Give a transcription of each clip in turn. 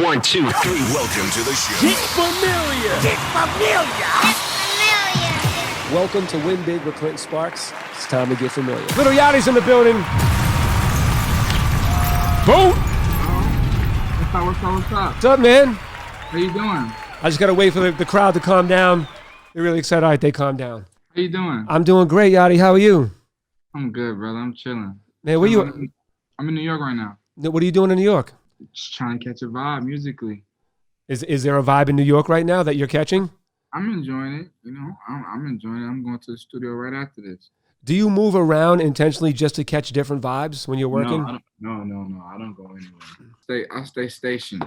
1, 2, 3. Welcome to the show. Get familiar. Get familiar. Get familiar. Welcome to Win Big with Clinton Sparks. It's time to get familiar. Lil Yachty's in the building. Vote. What's up? What's up, man? How you doing? I just got to wait for the crowd to calm down. They're really excited. All right, they calm down. How you doing? I'm doing great, Yachty. How are you? I'm good, brother. I'm chilling. Man, where you? I'm in New York right now. What are you doing in New York? Just trying to catch a vibe musically. Is there a vibe in New York right now that you're catching? I'm enjoying it. You know, I'm enjoying it. I'm going to the studio right after this. Do you move around intentionally just to catch different vibes when you're working? No. I don't go anywhere. I stay stationed.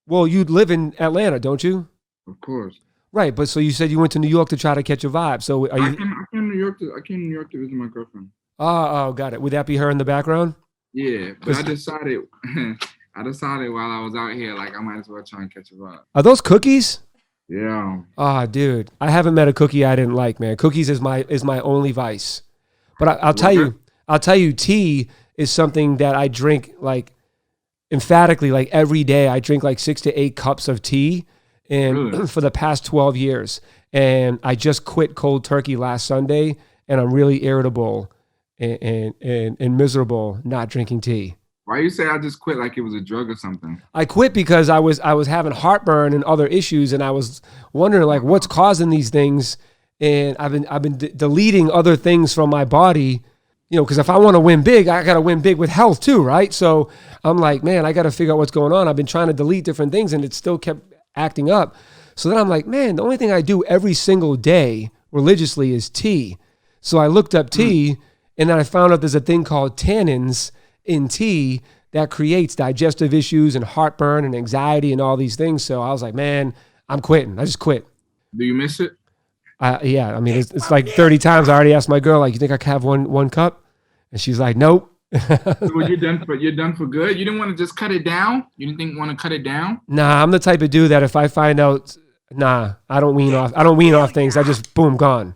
Well, you live in Atlanta, don't you? Of course. Right, but so you said you went to New York to try to catch a vibe. So are you? I came to New York to visit my girlfriend. Oh, got it. Would that be her in the background? Yeah, but I decided while I was out here, like I might as well try and catch a vibe. Are those cookies? Yeah. Ah, dude, I haven't met a cookie I didn't like, man. Cookies is my only vice. But I'll tell you, tea is something that I drink like emphatically, like every day. I drink like 6 to 8 cups of tea, and Really? for the past 12 years. And I just quit cold turkey last Sunday, and I'm really irritable and miserable not drinking tea. Why you say I just quit like it was a drug or something? I quit because I was having heartburn and other issues, and I was wondering like what's causing these things. And I've been deleting other things from my body, you know, because if I want to win big, I got to win big with health too, right? So I'm like, man, I got to figure out what's going on. I've been trying to delete different things, and it still kept acting up. So then I'm like, man, the only thing I do every single day religiously is tea. So I looked up tea, and then I found out there's a thing called tannins in tea that creates digestive issues and heartburn and anxiety and all these things. So I was like, man, I'm quitting. I just quit. Do you miss it? Yeah, I mean, it's like 30 times I already asked my girl, like, you think I can have one cup? And she's like, nope. Well, you're done for good? You didn't want to just cut it down? You didn't want to cut it down? Nah, I'm the type of dude that if I find out, I don't wean off things. I just, boom, gone.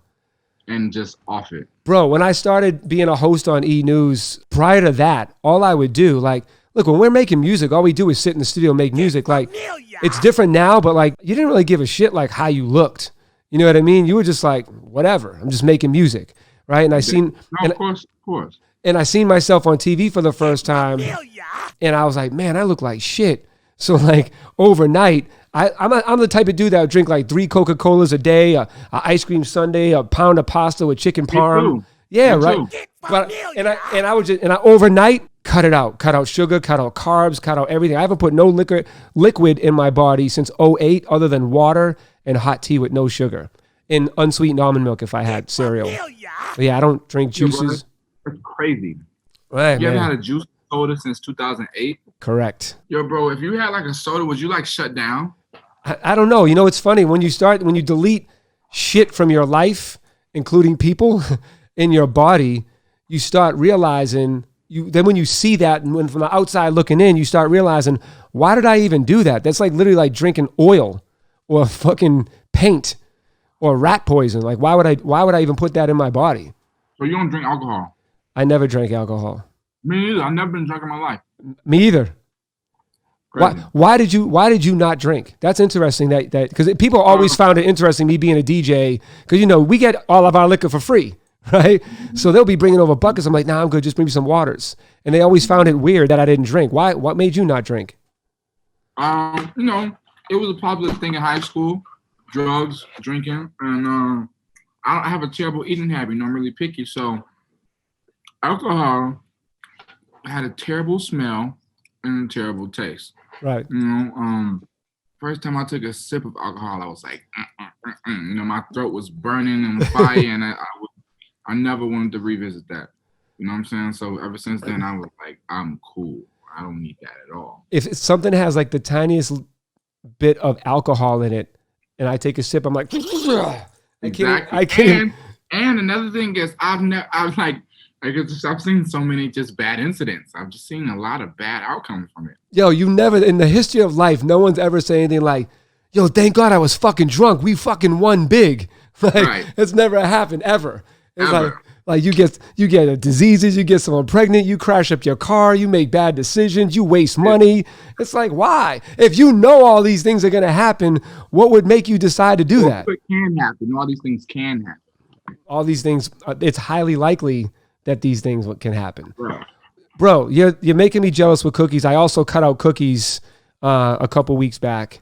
And just off it. Bro, when I started being a host on E! News, prior to that, all I would do, like, look, when we're making music, all we do is sit in the studio and make music. Like, it's different now, but like, you didn't really give a shit like how you looked. You know what I mean? You were just like, whatever, I'm just making music, right? And Of course. And I seen myself on TV for the first time, and I was like, man, I look like shit. So like overnight, I'm the type of dude that would drink like 3 Coca-Colas a day, a ice cream sundae, a pound of pasta with chicken parm. Yeah, Me right. too. But I would just overnight cut it out, cut out sugar, cut out carbs, cut out everything. I haven't put no liquid in my body since '08, other than water and hot tea with no sugar and unsweetened almond milk if I had cereal. But yeah, I don't drink juices. That's crazy. Right, You man. haven't had a juice soda since 2008? Correct. Yo, bro, if you had like a soda, would you like shut down? I don't know. You know, it's funny when you delete shit from your life, including people in your body, you start realizing then when you see that and when from the outside looking in, you start realizing, why did I even do that? That's like literally like drinking oil or fucking paint or rat poison. Like, why would I even put that in my body? So you don't drink alcohol? I never drank alcohol. Me either. I've never been drunk in my life. Me either. Crazy. Why did you not drink? That's interesting that because people always found it interesting, me being a DJ, because, you know, we get all of our liquor for free, right? So they'll be bringing over buckets. I'm like, nah, I'm good. Just bring me some waters. And they always found it weird that I didn't drink. Why? What made you not drink? You know, it was a popular thing in high school, drugs, drinking, and I have a terrible eating habit. You know, I'm really picky, so alcohol had a terrible smell and a terrible taste. Right. You know, first time I took a sip of alcohol, I was like, you know, my throat was burning and fire, and I never wanted to revisit that. You know what I'm saying? So ever since then, I was like, I'm cool. I don't need that at all. If something has like the tiniest bit of alcohol in it, and I take a sip, I'm like, Exactly. I can't. And another thing is, I've seen so many just bad incidents. I've just seen a lot of bad outcomes from it. Yo, you never, in the history of life, no one's ever said anything like, yo, thank God I was fucking drunk. We fucking won big. Like, Right. It's never happened, ever. It's Ever. Like you get diseases, you get someone pregnant, you crash up your car, you make bad decisions, you waste money. It's like, why? If you know all these things are going to happen, what would make you decide to do that? It can happen. All these things can happen. All these things, it's highly likely that these things can happen. Bro. Bro, you're making me jealous with cookies. I also cut out cookies a couple weeks back.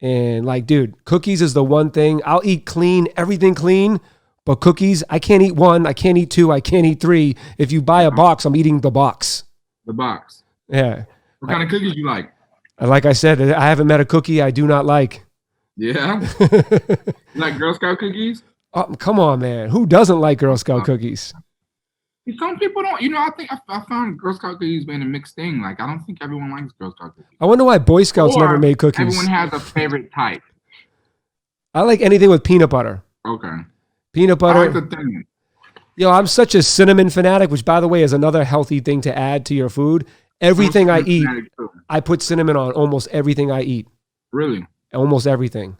And like, dude, cookies is the one thing. I'll eat clean, everything clean. But cookies, I can't eat one, I can't eat two, I can't eat three. If you buy a box, I'm eating the box. The box. Yeah. What kind of cookies you like? Like I said, I haven't met a cookie I do not like. Yeah? You like Girl Scout cookies? Oh, come on, man. Who doesn't like Girl Scout cookies? Some people don't. You know, I think I found Girl Scout cookies being a mixed thing. Like, I don't think everyone likes Girl Scout cookies. I wonder why Boy Scouts never made cookies. Everyone has a favorite type. I like anything with peanut butter. Okay. Peanut butter. I like the thing. Yo, I'm such a cinnamon fanatic, which, by the way, is another healthy thing to add to your food. Everything I eat, I put cinnamon on almost everything I eat. Really? Almost everything.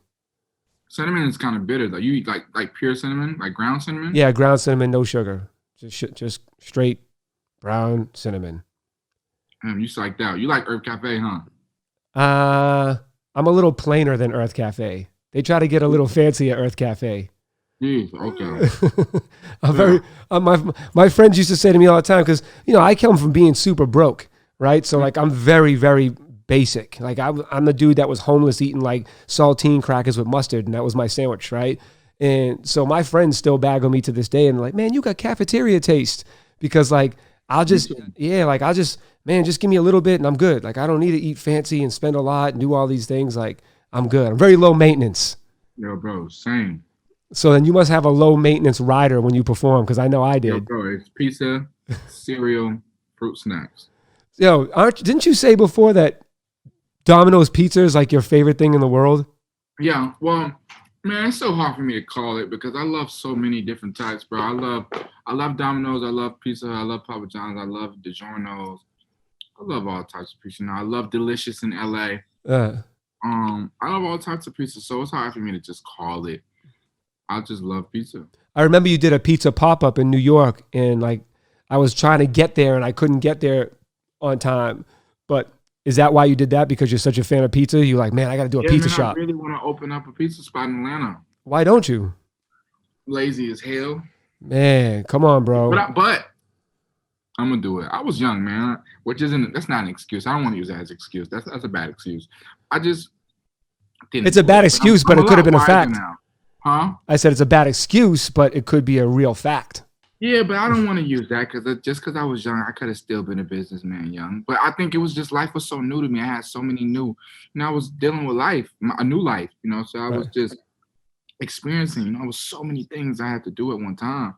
Cinnamon is kind of bitter, though. You eat like pure cinnamon, like ground cinnamon? Yeah, ground cinnamon, no sugar. Just straight brown cinnamon. You like that. You like Earth Cafe, huh? I'm a little plainer than Earth Cafe. They try to get a little fancy at Earth Cafe. Jeez, okay. My friends used to say to me all the time, because I come from being super broke, right? So like I'm very, very basic. Like I'm the dude that was homeless eating like saltine crackers with mustard, and that was my sandwich, right? And so my friends still bag on me to this day, and like, man, you got cafeteria taste, because like just give me a little bit and I'm good. Like I don't need to eat fancy and spend a lot and do all these things. Like I'm good. I'm very low maintenance. Yo, bro, same. So then you must have a low maintenance rider when you perform, because I know I did. Yo, bro, it's pizza, cereal, fruit snacks. Yo, didn't you say before that Domino's pizza is like your favorite thing in the world? Yeah, well, man, it's so hard for me to call it because I love so many different types, bro. I love Domino's, I love pizza, I love Papa John's, I love DiGiorno's. I love all types of pizza. Now I love Delicious in LA. I love all types of pizza, so it's hard for me to just call it. I just love pizza. I remember you did a pizza pop-up in New York, and like I was trying to get there and I couldn't get there on time. But is that why you did that? Because you're such a fan of pizza? You're like, man, I got to do a pizza shop. I really want to open up a pizza spot in Atlanta. Why don't you? Lazy as hell. Man, come on, bro. But I'm gonna do it. I was young, man, that's not an excuse. I don't want to use that as an excuse. That's a bad excuse. I just didn't. It's a bad excuse, but it could have been a fact. Now. Huh? I said it's a bad excuse, but it could be a real fact. Yeah, but I don't want to use that because I was young, I could have still been a businessman young. But I think it was just life was so new to me. I had so many I was dealing with life, a new life, so I was just experiencing, it was so many things I had to do at one time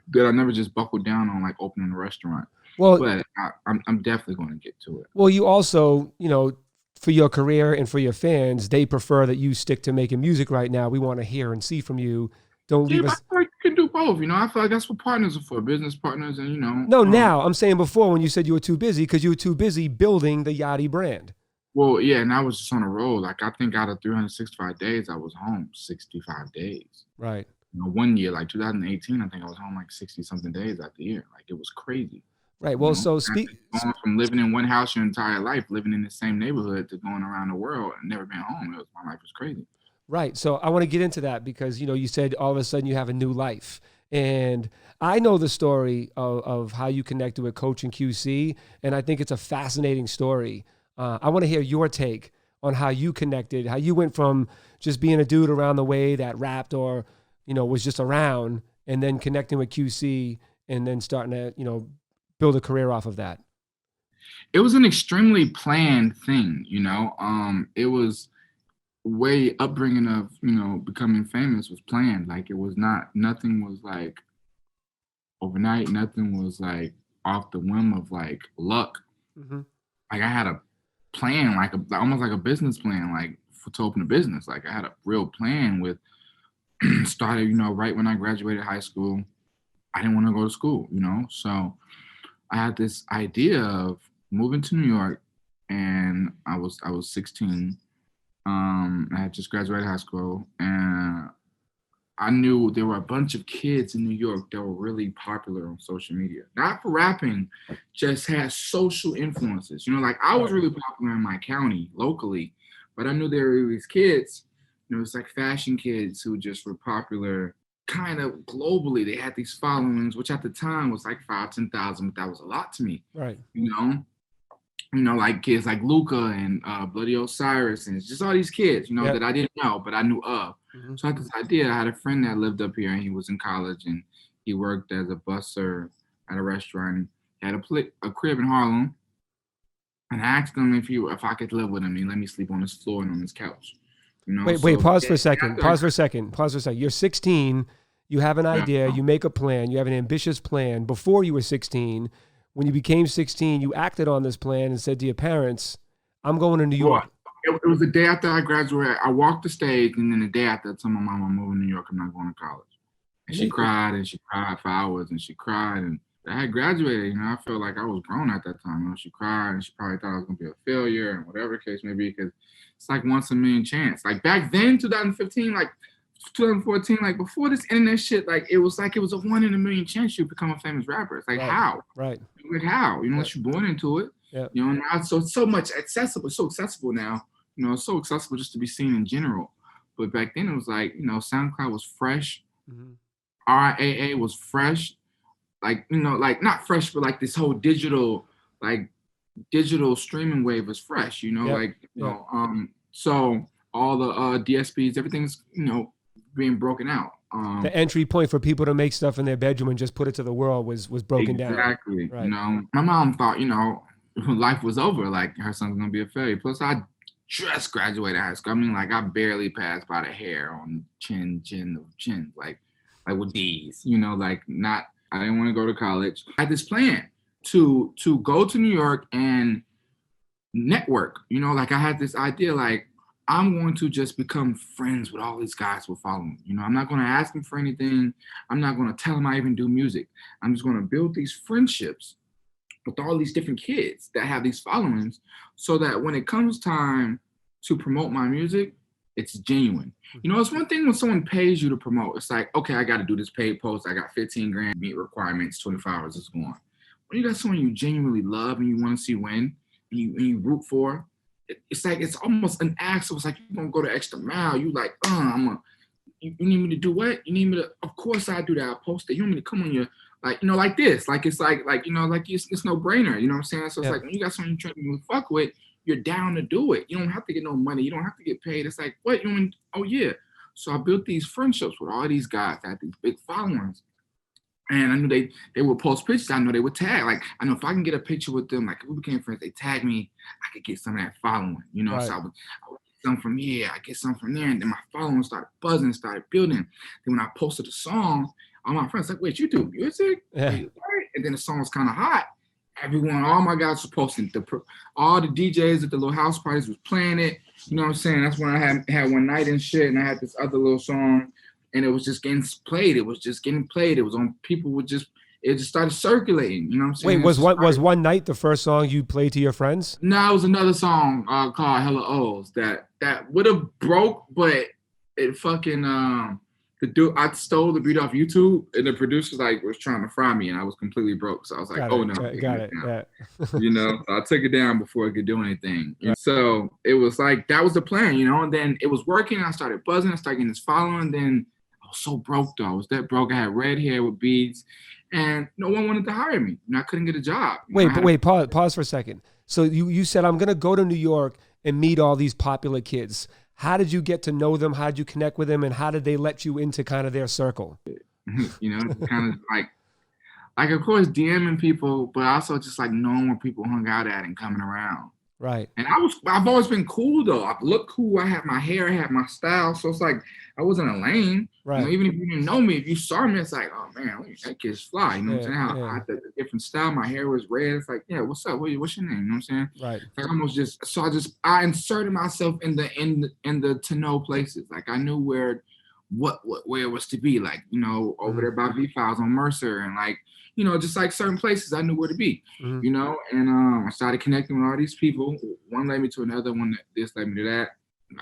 that I never just buckled down on, like opening a restaurant. Well, but I'm definitely going to get to it. Well, you also, for your career and for your fans, they prefer that you stick to making music right now. We want to hear and see from you. Don't leave us. I feel like you can do both. I feel like that's what partners are for, business partners, and No, now I'm saying before when you said you were too busy because you were too busy building the Yachty brand. Well, yeah, and I was just on a roll. Like I think out of 365 days, I was home 65 days. Right. 1 year, like 2018, I think I was home like 60 something days out the year. Like it was crazy. Right. Well, so going from living in one house your entire life, living in the same neighborhood, to going around the world and never being home. My life was crazy. Right. So I want to get into that because, you said all of a sudden you have a new life. And I know the story of how you connected with Coach and QC, and I think it's a fascinating story. I want to hear your take on how you connected, how you went from just being a dude around the way that rapped or, was just around, and then connecting with QC and then starting to, build a career off of that. It was an extremely planned thing, it was way upbringing of, becoming famous was planned. Like it was nothing was like overnight. Nothing was like off the whim of like luck. Mm-hmm. Like I had a plan, like almost like a business plan, like to open a business. Like I had a real plan with started, right when I graduated high school. I didn't want to go to school, so I had this idea of moving to New York, and I was 16. I had just graduated high school, and I knew there were a bunch of kids in New York that were really popular on social media. Not for rapping, just had social influences. Like I was really popular in my county locally, but I knew there were these kids, it's like fashion kids who just were popular kind of globally. They had these followings, which at the time was like 5,000-10,000, but that was a lot to me. Right. Like kids like Luca and Bloody Osiris, and it's just all these kids, that I didn't know, but I knew of. Mm-hmm. So I had this idea. I had a friend that lived up here, and he was in college, and he worked as a busser at a restaurant. He had a crib in Harlem, and I asked him if I could live with him and let me sleep on his floor and on his couch. Wait, pause for a second. Pause for a second. You're 16. You have an idea. You make a plan. You have an ambitious plan. Before you were 16, when you became 16, you acted on this plan and said to your parents, I'm going to New York. It was the day after I graduated. I walked the stage, and then the day after, I told my mom I'm moving to New York. I'm not going to college. And she cried, and she cried for hours, and she cried. And I had graduated. I felt like I was grown at that time. She cried, and she probably thought I was going to be a failure, and whatever the case may be, because it's like once a million chance. Like back then, 2015, like 2014, like before this internet shit, like it was a 1 in a million chance you become a famous rapper. It's like how? Right. Like how? Unless you're born into it. Yeah. Now it's so much accessible. It's so accessible now. It's so accessible just to be seen in general. But back then it was like, SoundCloud was fresh. Mm-hmm. RIAA was fresh. Like, like not fresh, but like this whole digital streaming wave was fresh, so all the DSPs, everything's, being broken out. The entry point for people to make stuff in their bedroom and just put it to the world was broken down. Exactly. Right. My mom thought, life was over. Like her son's gonna be a failure. Plus, I just graduated high school. I mean, like I barely passed by the hair on chin, like with these. Like not. I didn't want to go to college. I had this plan to go to New York and network. Like I had this idea, like I'm going to just become friends with all these guys who follow me. I'm not going to ask them for anything. I'm not going to tell them I even do music. I'm just going to build these friendships with all these different kids that have these followings, so that when it comes time to promote my music, it's genuine. It's one thing when someone pays you to promote. It's like, okay, I got to do this paid post. I got 15 grand, meet requirements, 24 hours, it's going. When you got someone you genuinely love and you want to see win, and you root for, it's like, it's almost an act. So it's like, you're going to go the extra mile. You like, you need me to do what? You need me to, of course I do that. I'll post it. You want me to come on your, like, like this. Like, it's like it's no brainer. You know what I'm saying? So it's like, when you got someone you're trying to fuck with, you're down to do it. You don't have to get no money. You don't have to get paid. It's like, what? You mean? Oh, yeah. So I built these friendships with all these guys that had these big followings. And I knew they would post pictures. I know they would tag. Like, I know if I can get a picture with them, like if we became friends, they tag me, I could get some of that following, Right. So I would get some from here, I get some from there. And then my following started buzzing, started building. Then when I posted a song, all my friends like, wait, you do music? Yeah. And then the song was kind of hot. All my guys were posting. All the DJs at the little house parties was playing it. You know what I'm saying? That's when I had One Night and shit, and I had this other little song, and it was just getting played. It was just getting played. It was on. It just started circulating. You know what I'm saying? Wait, was One Night the first song you played to your friends? No, it was another song called Hella O's that would have broke, but it fucking I stole the beat off YouTube, and the producer was trying to fry me, and I was completely broke. So I was like, no, got it. Yeah. So I took it down before it could do anything. Right. So it was like, that was the plan, and then it was working. I started buzzing. I started getting this following. Then I was so broke though. I was that broke. I had red hair with beads, and no one wanted to hire me. I couldn't get a job. Pause for a second. So you said, I'm going to go to New York and meet all these popular kids. How did you get to know them? How did you connect with them? And how did they let you into kind of their circle? Kind of like, of course, DMing people, but also just like knowing where people hung out at and coming around. Right. And I've always been cool though. I look cool. I have my hair, I have my style. So it's like, I wasn't a lame. Right. Even if you didn't know me, if you saw me, it's like, oh man, that kid's fly. You know what I'm saying? I had the different style. My hair was red. It's like, yeah, what's up? What's your name? You know what I'm saying? Right. Like I inserted myself in the to know places. Like I knew where it was to be. Like, over there by V-Files on Mercer, and like, just like certain places I knew where to be. Mm-hmm. And I started connecting with all these people. One led me to another, one that this led me to that.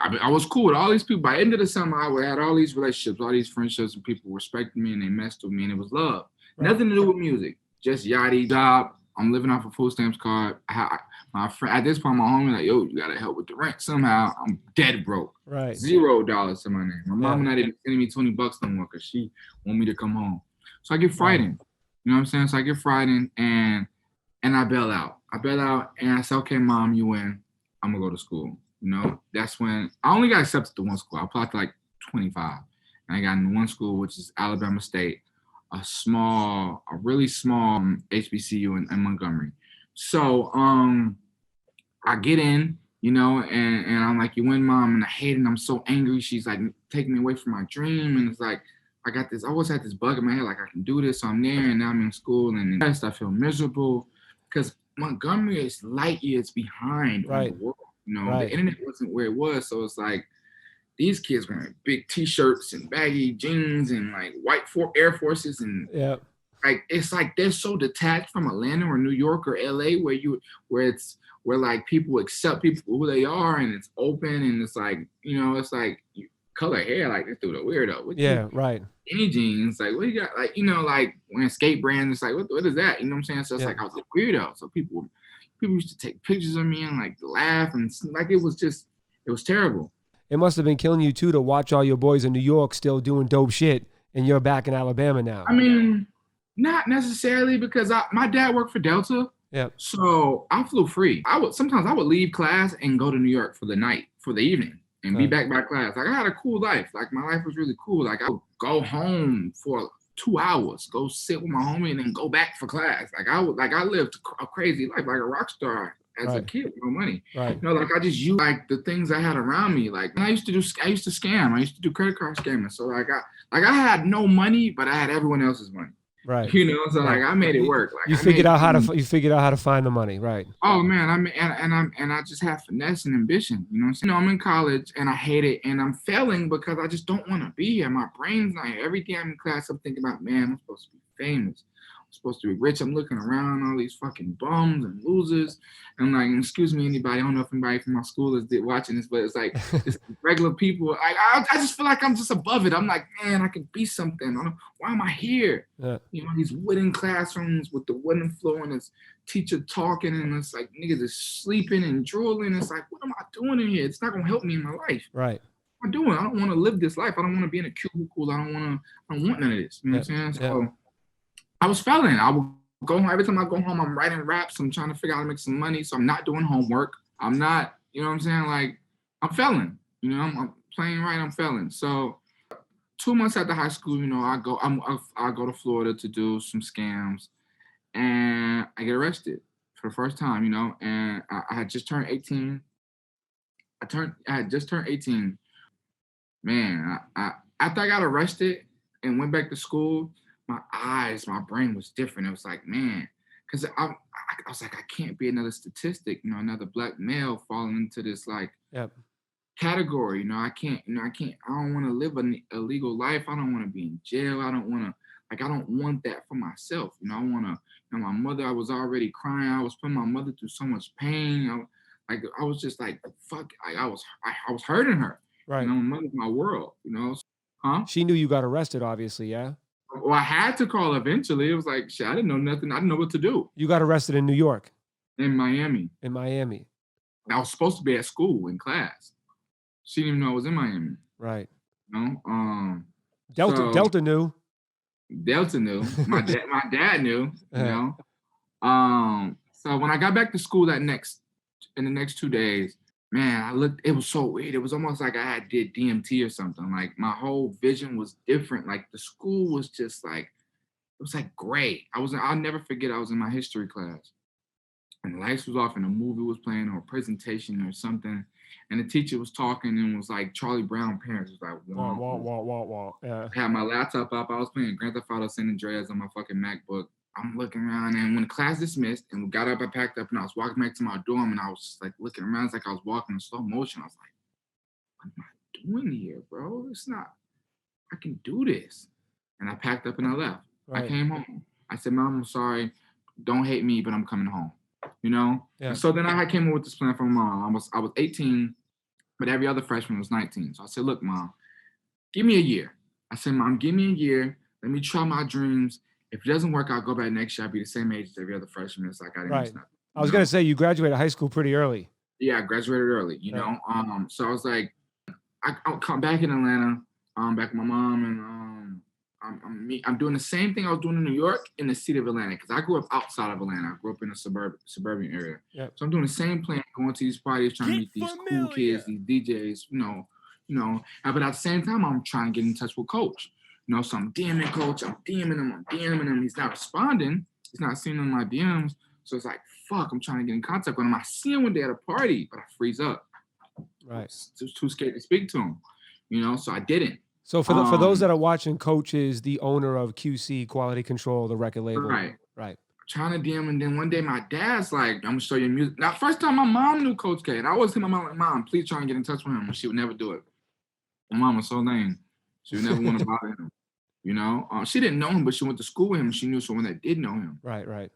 I was cool with all these people. By the end of the summer, I had all these relationships, all these friendships, and people respected me and they messed with me, and it was love. Right. Nothing to do with music. Just Yachty job. I'm living off a food stamps card. My friend at this point, my homie like, yo, you gotta help with the rent somehow. I'm dead broke. Right. $0 to my name. My mom not even sending me $20 no more because she want me to come home. So I get frightened. You know what I'm saying? So I get frightened and I bail out. And I say, okay, mom, you win. I'm gonna go to school. You know, that's when I only got accepted to one school. I applied to like 25. And I got in one school, which is Alabama State, a really small HBCU in Montgomery. So I get in, you know, and I'm like, you win, mom, and I hate it, and I'm so angry. She's like taking me away from my dream, and it's like I always had this bug in my head, like I can do this, so I'm there, and now I'm in school, and I feel miserable because Montgomery is light years behind on the world. You know, the internet wasn't where it was, so it's like these kids wearing big T-shirts and baggy jeans and like white Air Forces and like it's like they're so detached from Atlanta or New York or LA where like people accept people who they are and it's open and it's like, you know, it's like you color hair like this dude a weirdo. Right. Any jeans, like what you got, like, you know, like wearing skate brands, it's like what is that? You know what I'm saying? So it's like I was a weirdo. So people used to take pictures of me and like laugh and like it was terrible. It must have been killing you too to watch all your boys in New York still doing dope shit and you're back in Alabama now. I mean, not necessarily because my dad worked for Delta. Yeah. So I flew free. Sometimes I would leave class and go to New York for the evening and be back by class. Like I had a cool life. Like my life was really cool. Like I would go home for 2 hours, go sit with my homie and then go back for class. I lived a crazy life, like a rock star as a kid with no money. Right. You know, like I just used like the things I had around me. Like I used to scam. I used to do credit card scamming. So I had no money, but I had everyone else's money. Right. You know, so like I made it work. Like you figured out how to find the money, right? Oh man, I just have finesse and ambition. You know what I'm saying? You know, I'm in college and I hate it and I'm failing because I just don't want to be here. My brain's not here. Every day I'm in class, I'm thinking about, man, I'm supposed to be famous. I'm supposed to be rich. I'm looking around all these fucking bums and losers. And like, excuse me, anybody, I don't know if anybody from my school is watching this, but it's like it's regular people. I just feel like I'm just above it. I'm like, man, I can be something. Why am I here? Yeah. You know, these wooden classrooms with the wooden floor and this teacher talking and it's like niggas is sleeping and drooling. It's like, what am I doing in here? It's not gonna help me in my life. Right. What am I doing? I don't want to live this life. I don't want to be in a cubicle. I don't want none of this. You know what I'm saying? So I was failing. I would go home. Every time I go home, I'm writing raps. I'm trying to figure out how to make some money. So I'm not doing homework. I'm not, you know what I'm saying? Like, I'm failing. You know, I'm playing right. I'm failing. So 2 months after high school, you know, I go to Florida to do some scams. And I get arrested for the first time, you know. And I had just turned 18. I had just turned 18. Man, after I got arrested and went back to school, my brain was different. It was like, man, because I was like, I can't be another statistic, you know, another black male falling into this like category. You know, I don't want to live an illegal life. I don't want to be in jail. I don't want that for myself. You know, I want to, you know, my mother, I was already crying. I was putting my mother through so much pain. I was just like, fuck, I was hurting her. Right. You know, my mother's my world, you know. Huh? She knew you got arrested, obviously, yeah? Well, I had to call eventually. It was like, shit, I didn't know nothing. I didn't know what to do. You got arrested in New York? In Miami. I was supposed to be at school in class. She didn't even know I was in Miami. Right. You know? Delta knew. Delta knew. My dad knew, you know? So when I got back to school in the next 2 days, man, it was so weird. It was almost like I did DMT or something. Like my whole vision was different. Like the school was just like, it was like gray. I'll never forget, I was in my history class and the lights was off and a movie was playing or a presentation or something. And the teacher was talking and was like Charlie Brown parents. It was like, wah, wah, wah, wah, wah. Yeah. I had my laptop up. I was playing Grand Theft Auto San Andreas on my fucking MacBook. I'm looking around, and when the class dismissed and we got up, I packed up and I was walking back to my dorm and I was just like looking around. It's like I was walking in slow motion. I was like, what am I doing here, bro? It's not, I can do this. And I packed up and I left. Right. I came home. I said, Mom, I'm sorry. Don't hate me, but I'm coming home. You know? Yeah. And so then I came up with this plan for my mom. I was 18. but every other freshman was 19. So I said, look, Mom, give me a year. I said, Mom, give me a year. Let me try my dreams. If it doesn't work, I'll go back next year. I'll be the same age as every other freshman. It's like I didn't miss nothing. I was going to say, you graduated high school pretty early. Yeah, I graduated early, you know. So I was like, I'll come back in Atlanta, back with my mom, and I'm doing the same thing I was doing in New York in the city of Atlanta, because I grew up outside of Atlanta. I grew up in a suburban area. Yep. So I'm doing the same plan, going to these parties, trying to meet these cool kids, these DJs, you know. But at the same time, I'm trying to get in touch with Coach. You know, so I'm DMing Coach, I'm DMing him. He's not responding. He's not seeing on my DMs. So it's like, fuck, I'm trying to get in contact with him. I see him one day at a party, but I freeze up. Right. I was too scared to speak to him, you know, so I didn't. So for those that are watching, Coach is the owner of QC, Quality Control, the record label. Right. Right. Trying to DM, and then one day my dad's like, I'm going to show you music. Now, first time my mom knew Coach K, and I always tell my mom, like, Mom, please try and get in touch with him. And she would never do it. My mom was so lame. She would never want to bother him. You know, she didn't know him, but she went to school with him. She knew someone that did know him. Right.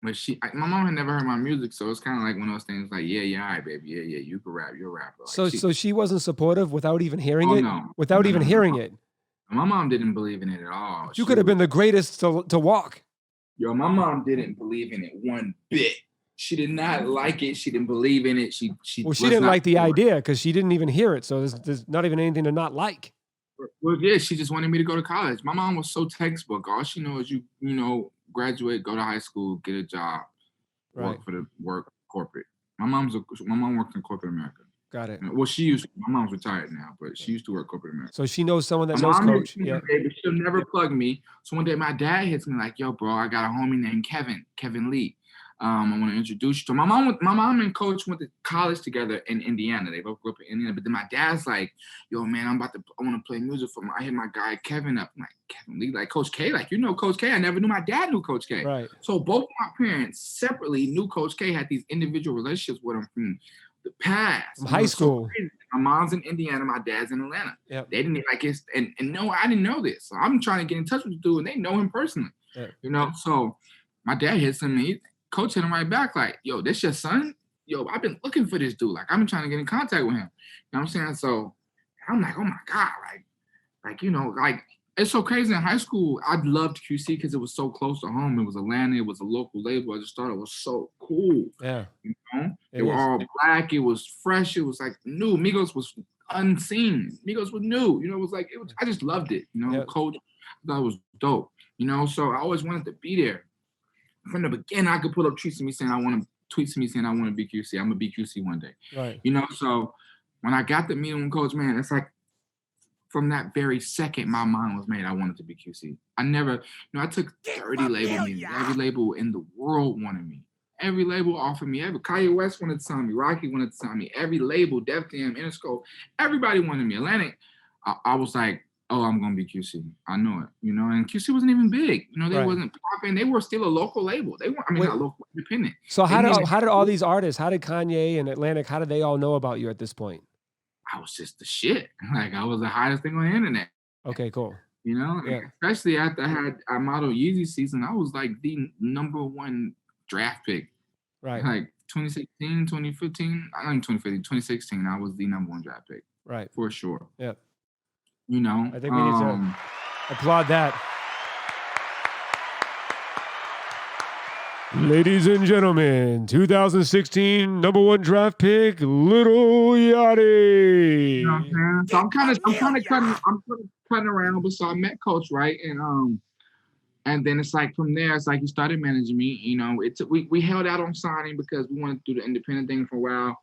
But my mom had never heard my music, so it's kind of like one of those things. Like, yeah, all right, baby, yeah, you can rap, you're a rapper. Like, so she wasn't supportive without even hearing it. No, without even hearing it. My mom didn't believe in it at all. You could have been the greatest to walk. Yo, my mom didn't believe in it one bit. She did not like it. She didn't believe in it. She didn't like the idea because she didn't even hear it. So there's not even anything to not like. Well, yeah, she just wanted me to go to college. My mom was so textbook. All she knows is you know, graduate, go to high school, get a job, work corporate. My mom worked in corporate America. Got it. Well, she used to. My mom's retired now, but she used to work corporate America. So she knows someone that knows Coach. Yeah, but she'll never plug me. So one day my dad hits me like, "Yo, bro, I got a homie named Kevin Lee. I want to introduce you to him." My mom and Coach went to college together in Indiana. They both grew up in Indiana. But then my dad's like, "Yo, man, I want to play music for I hit my guy Kevin up." I'm like, Kevin Lee, like Coach K, like, you know Coach K. I never knew my dad knew Coach K. Right. So both of my parents separately knew Coach K, had these individual relationships with him from the past. From high school. So my mom's in Indiana, my dad's in Atlanta. Yep. They didn't like it, and no, I didn't know this. So I'm trying to get in touch with the dude, and they know him personally. Yep. You know, so my dad hits him, and Coach hit him right back, like, "Yo, this your son? Yo, I've been looking for this dude. Like, I've been trying to get in contact with him." You know what I'm saying? So I'm like, oh my God, like, you know, like, it's so crazy. In high school, I loved QC because it was so close to home. It was Atlanta. It was a local label. I just thought it was so cool. Yeah. You know? They were all black. It was fresh. It was like new. Migos was unseen. Migos was new. You know, it was like, I just loved it. You know, yep. Coach, I thought it was dope. You know, so I always wanted to be there. From the beginning, I could pull up tweets to me saying I want to be QC. I'm gonna be QC one day. Right. You know, so when I got the meeting with Coach, man, it's like from that very second, my mind was made. I wanted to be QC. I took 30 label meetings. Every label in the world wanted me. Every label offered me. Kanye West wanted to sign me. Rocky wanted to sign me. Every label, Def Jam, Interscope, everybody wanted me. Atlantic, I was like, oh, I'm going to be QC. I know it, you know, and QC wasn't even big. You know, they wasn't popping. They were still a local label. They weren't, not local, independent. So how did all these artists, how did Kanye and Atlantic, how did they all know about you at this point? I was just the shit. Like, I was the hottest thing on the internet. Okay, cool. You know, especially after I modeled Yeezy season, I was like the #1 draft pick. Right. Like 2016, 2015, I think 2015, 2016, I was the #1 draft pick. Right. For sure. Yep. You know, I think we need to applaud that. Ladies and gentlemen, 2016 #1 draft pick, Lil Yachty. You know what I'm saying? So I'm kind of cutting around, but so I met Coach, right? And then it's like from there, it's like he started managing me. You know, we held out on signing because we wanted to do the independent thing for a while,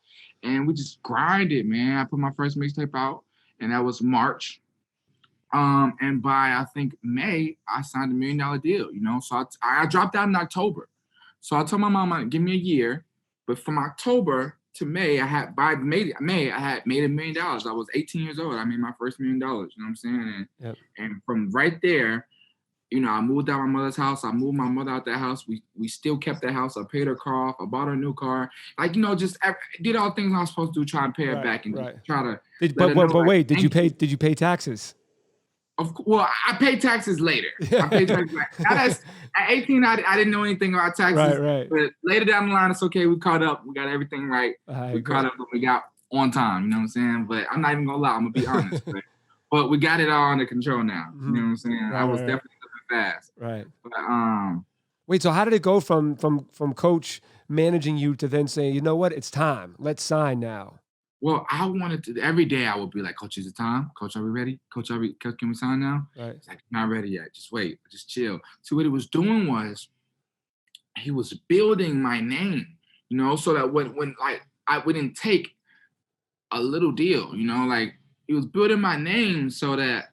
and we just grinded, man. I put my first mixtape out, and that was March. And by I think May, I signed $1 million deal. You know, so I dropped out in October. So I told my mom, give me a year, but from October to May, I had made $1 million. I was 18 years old. I made my first $1 million. You know what I'm saying? And from right there, you know, I moved out my mother's house. I moved my mother out that house. We still kept that house. I paid her car off. I bought her a new car. Like, you know, just did all the things I was supposed to do, try and pay her back and try to. But wait, did you pay taxes? Well, I paid taxes later. I paid taxes later. At 18, I didn't know anything about taxes. Right. But later down the line, it's okay. We caught up. We got everything right. We caught up, and we got on time. You know what I'm saying? But I'm not even gonna lie. I'm gonna be honest. But we got it all under control now. You know what I'm saying? Right, I was right, definitely living fast. right. But Wait, so how did it go from coach managing you to then saying, you know what, it's time, let's sign now? well, I wanted to every day. I would be like, Coach, is it time? Coach, are we ready? Coach, can we sign now? Right. It's like, not ready yet. Just wait. Just chill. So what he was doing was he was building my name. So that when like I wouldn't take a little deal. Like he was building my name so that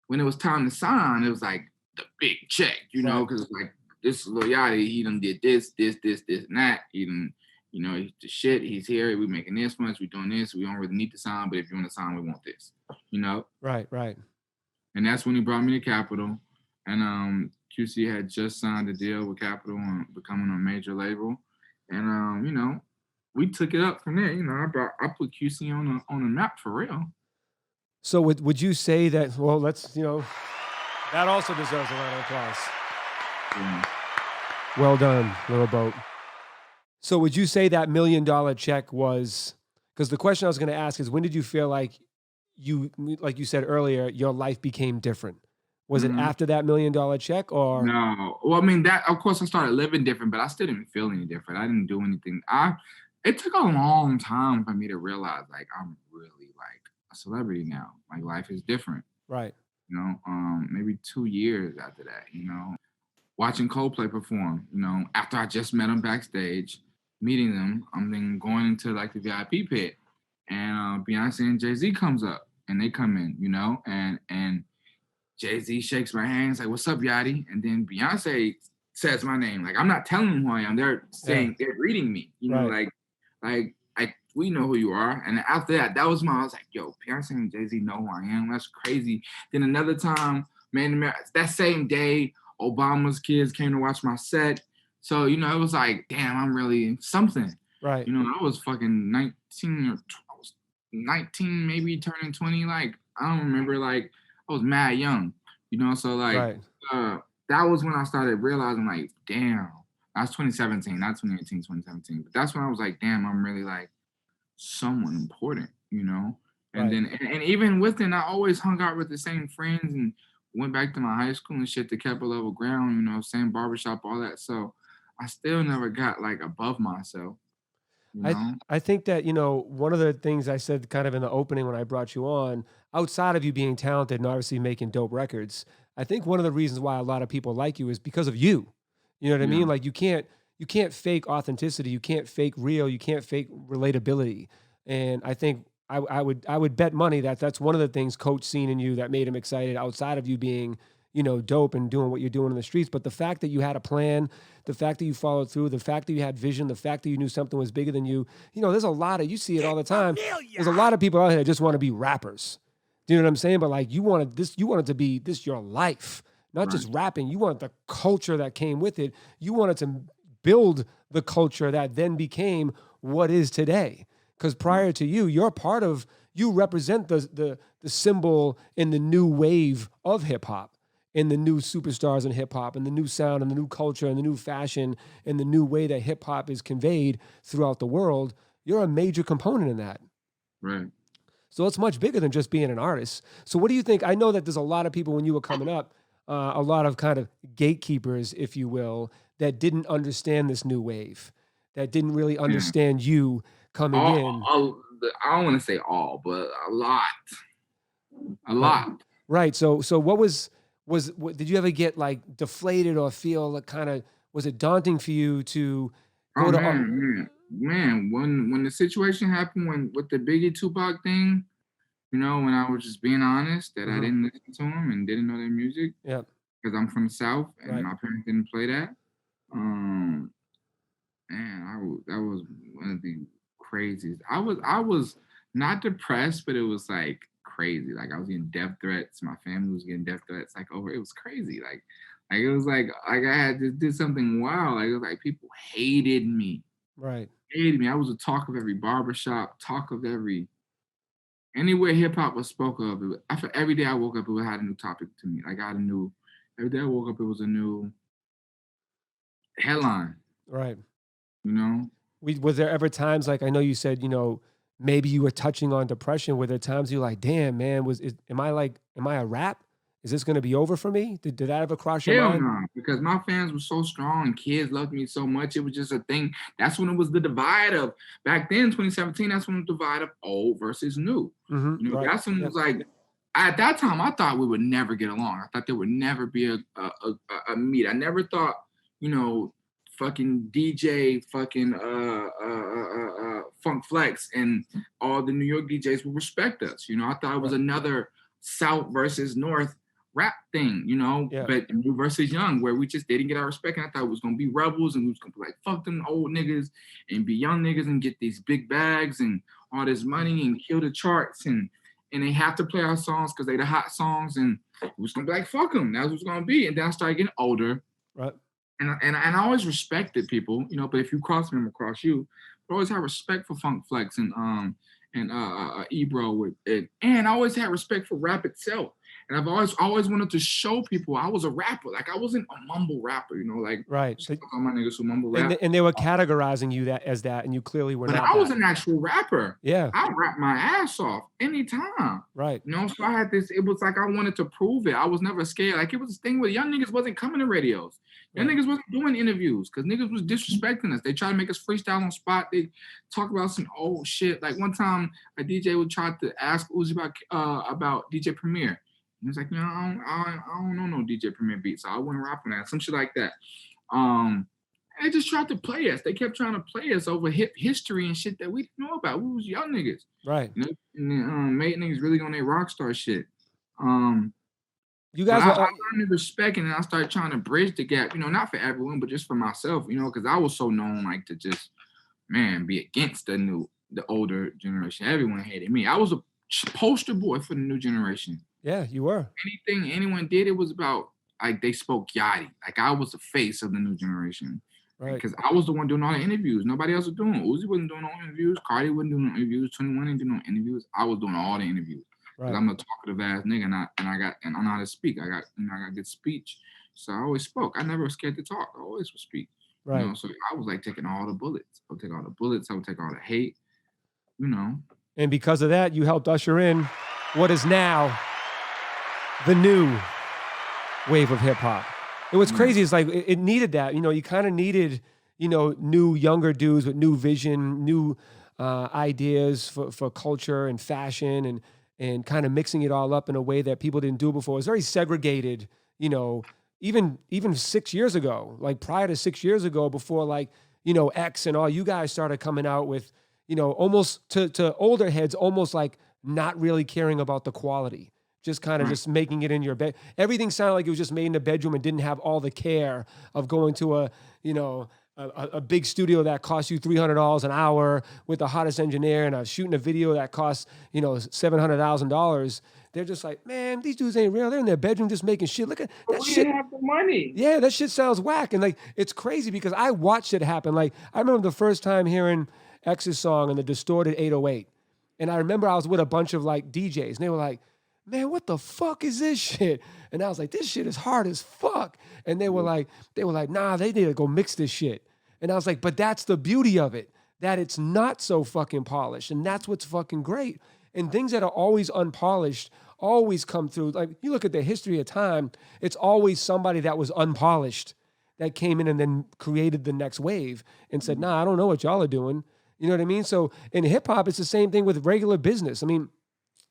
when it was time to sign, it was like the big check. Right. Because like this is Lil Yachty. He done did this, and that. He done, he's the shit. He's here. We making this much. We doing this. We don't really need to sign, but if you want to sign, we want this. Right, right. And that's when he brought me to Capitol. And QC had just signed a deal with Capitol on becoming a major label. And we took it up from there. I put QC on the map for real. So would you say that, well, let's, that also deserves a round of applause. Yeah. Well done, Little Boat. So would you say that $1 million check was, because the question I was going to ask is, when did you feel like like you said earlier, your life became different? Was it after that $1 million check or? No. Well, I mean, that, of course, I started living different, but I still didn't feel any different. I didn't do anything. It took a long time for me to realize, like, I'm really like a celebrity now. Like, life is different. Right. Maybe 2 years after that, watching Coldplay perform, after I just met them backstage, meeting them, I'm then going into like the VIP pit, and Beyonce and Jay-Z comes up, and they come in, and Jay-Z shakes my hand, he's like, "What's up, Yachty?" And then Beyonce says my name. Like, I'm not telling them who I am. They're saying, they're greeting me, Right. like we know who you are. And after that, I was like, yo, Beyonce and Jay-Z know who I am. That's crazy. Then another time, man, that same day, Obama's kids came to watch my set. So, it was like, damn, I'm really something. Right. I was fucking 19 or I was 19, maybe turning 20. Like, I don't remember, like, I was mad young, so like, Right. that was when I started realizing, like, damn, that's 2017, not 2018, 2017. But that's when I was like, damn, I'm really like someone important, And Right. then, and even within, I always hung out with the same friends and went back to my high school and shit, the Keppel level ground, same barbershop, all that. So I still never got like above myself, I think that, one of the things I said kind of in the opening when I brought you on, outside of you being talented and obviously making dope records, I think one of the reasons why a lot of people like you is because of you. You know what I mean? Like you can't fake authenticity, you can't fake real, you can't fake relatability. And I think I would bet money that that's one of the things Coach seen in you that made him excited outside of you being, dope and doing what you're doing in the streets. But the fact that you had a plan, the fact that you followed through, the fact that you had vision, the fact that you knew something was bigger than you, there's a lot of, you see it all the time. There's a lot of people out here that just want to be rappers. Do you know what I'm saying? But like you wanted to be this your life, not just rapping. You wanted the culture that came with it. You wanted to build the culture that then became what is today. Because prior to you, you represent the symbol in the new wave of hip hop, in the new superstars in hip hop, and the new sound, and the new culture, and the new fashion, and the new way that hip hop is conveyed throughout the world. You're a major component in that. Right. So it's much bigger than just being an artist. So what do you think? I know that there's a lot of people when you were coming up, a lot of kind of gatekeepers, if you will, that didn't understand this new wave, that didn't really understand you coming in. I don't want to say all, but a lot. A lot. Right. So what did you ever get like deflated or feel like kind of, was it daunting for you to go to? Man, when the situation happened with the Biggie Tupac thing, when I was just being honest that I didn't listen to them and didn't know their music. Yeah. Because I'm from the South and Right. my parents didn't play that. That was one of the craziest. I was not depressed, but it was like crazy. Like I was getting death threats. My family was getting death threats. Like it was crazy. Like it was like I had to do something wild. Like it was like people hated me. Right. Hated me. I was the talk of every barbershop, talk of anywhere hip hop was spoke of. Every day I woke up, it had a new topic to me. Like every day I woke up, it was a new headline. Right. Was Was there ever times, like I know you said, maybe you were touching on depression where there are times you're like, damn, man, am I a rap? Is this going to be over for me? Did that ever cross your Hell mind? no, because my fans were so strong and kids loved me so much. It was just a thing. That's when it was the divide of back then, 2017. That's when the divide of old versus new. Mm-hmm, You know, right. that's when it was like. At that time, I thought we would never get along. I thought there would never be a meet. I never thought, you know, fucking DJ, fucking Funk Flex, and all the New York DJs would respect us. You know, I thought it was another South versus North rap thing, you know, but new versus young, where we just didn't get our respect. And I thought it was gonna be rebels, and we was gonna be like, fuck them old niggas and be young niggas and get these big bags and all this money and kill the charts, and they have to play our songs because they the hot songs, and it was gonna be like, fuck them. That's what's gonna be. And then I started getting older, right? And I always respected people, you know. But if you cross me, I'm gonna cross you. But I always had respect for Funk Flex and Ebro with it, and I always had respect for rap itself. And I've always wanted to show people I was a rapper. Like I wasn't a mumble rapper, you know, like right. all my niggas who mumble rap. And they were categorizing you as that, and you clearly were but not. I was an actual rapper. Yeah. I rap my ass off anytime. Right. You know, so I had this, it was like I wanted to prove it. I was never scared. Like it was this thing where young niggas wasn't coming to radios. Young niggas wasn't doing interviews because niggas was disrespecting us. They tried to make us freestyle on spot. They talk about some old shit. Like one time a DJ would try to ask Uzi about DJ Premier. He was like, you know, I don't know no DJ Premier beat, so I wouldn't rap on that. Some shit like that. They just tried to play us. They kept trying to play us over hip history and shit that we didn't know about. We was young niggas. Right. You know? And then, made niggas really on their rock star shit. You guys I learned the respect, and then I started trying to bridge the gap, you know, not for everyone, but just for myself, you know, because I was so known like to just, man, be against the older generation. Everyone hated me. I was a poster boy for the new generation. Yeah, you were. Anything anyone did, it was about, like, they spoke Yachty. Like, I was the face of the new generation. Right. Because I was the one doing all the interviews. Nobody else was doing it. Uzi wasn't doing no interviews. Cardi wasn't doing no interviews. 21 didn't do no interviews. I was doing all the interviews. Right. I'm a talkative ass nigga, and I know how to speak. I got good speech. So I always spoke. I never was scared to talk. I always would speak. Right. You know, so I was like taking all the bullets. I would take all the bullets. I would take all the hate, you know. And because of that, you helped usher in what is now the new wave of hip hop. And what's crazy is like it needed that. You know, you kind of needed, you know, new younger dudes with new vision, new ideas for culture and fashion and kind of mixing it all up in a way that people didn't do before. It was very segregated, you know, even 6 years ago, like prior to 6 years ago, before like, you know, X and all you guys started coming out with, you know, almost to older heads, almost like not really caring about the quality. Just kind of just making it in your bed. Everything sounded like it was just made in the bedroom and didn't have all the care of going to a big studio that costs you $300 an hour with the hottest engineer and shooting a video that costs, you know, $700,000. They're just like, man, these dudes ain't real. They're in their bedroom just making shit. Look at that shit. We didn't have the money. Yeah, that shit sounds whack. And like, it's crazy because I watched it happen. Like, I remember the first time hearing X's song and the distorted 808. And I remember I was with a bunch of like DJs and they were like, man, what the fuck is this shit? And I was like, this shit is hard as fuck. And they were like, nah, they need to go mix this shit. And I was like, but that's the beauty of it, that it's not so fucking polished. And that's what's fucking great. And things that are always unpolished always come through. Like you look at the history of time, it's always somebody that was unpolished that came in and then created the next wave and said, nah, I don't know what y'all are doing. You know what I mean? So in hip hop, it's the same thing with regular business. I mean,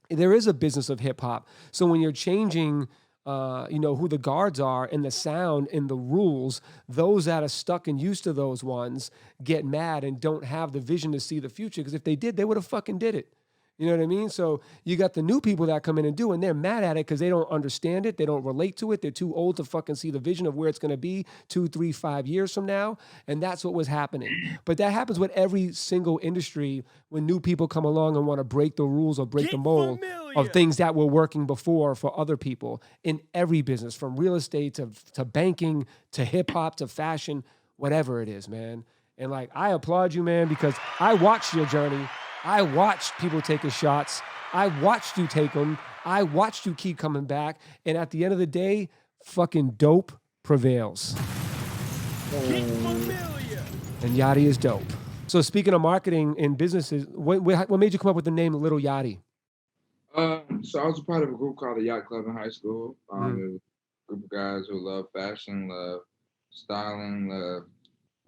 there is a business of hip hop. So when you're changing, you know, who the guards are and the sound and the rules, those that are stuck and used to those ones get mad and don't have the vision to see the future. Because if they did, they would have fucking did it. You know what I mean? So you got the new people that come in and do, and they're mad at it because they don't understand it. They don't relate to it. They're too old to fucking see the vision of where it's going to be 2, 3, 5 years from now. And that's what was happening. But that happens with every single industry when new people come along and want to break the rules or break the mold of things that were working before for other people in every business, from real estate to banking to hip hop to fashion, whatever it is, man. And like, I applaud you, man, because I watched your journey. I watched people taking shots. I watched you take them. I watched you keep coming back. And at the end of the day, fucking dope prevails. And Yachty is dope. So speaking of marketing and businesses, what made you come up with the name Lil Yachty? So I was a part of a group called the Yacht Club in high school. Mm. It was a group of guys who love fashion, love styling, love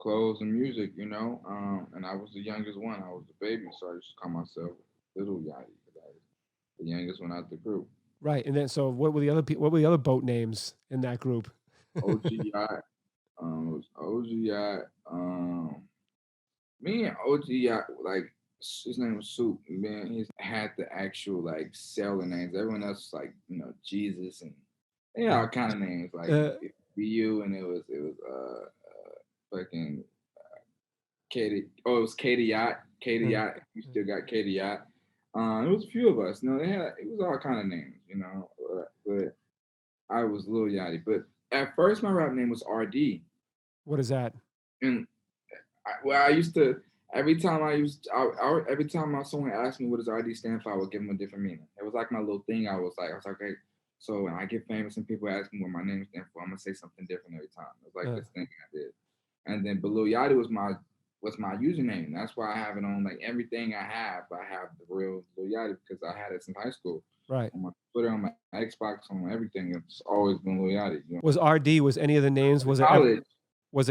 clothes and music, and I was the youngest one. I was the baby, so I used to call myself Little Yachty because I was the youngest one out the group. Right. And then, so what were the other what were the other boat names in that group? OG Yacht, it was OG Yacht. Me and OG Yacht, like his name was Soup. Man, he had the actual like sailor names. Everyone else was like Jesus and all kind of names like BU, and it was fucking Katie. Oh, it was Katie Yacht. Katie Yacht. You still got Katie Yacht. It was a few of us. It was all kind of names, but I was Lil Yachty. But at first, my rap name was RD. What is that? And I used to every time every time someone asked me what does RD stand for, I would give them a different meaning. It was like my little thing. I was like, okay. So when I get famous and people ask me what my name stands for, I'm gonna say something different every time. It was like this thing I did. And then, but Lil Yachty was my username. That's why I have it on like everything I have. I have the real Lil Yachty because I had it since high school. Right. On my Twitter, on my Xbox, on everything. It's always been Lil Yachty. Was RD? Was any of the names? Was it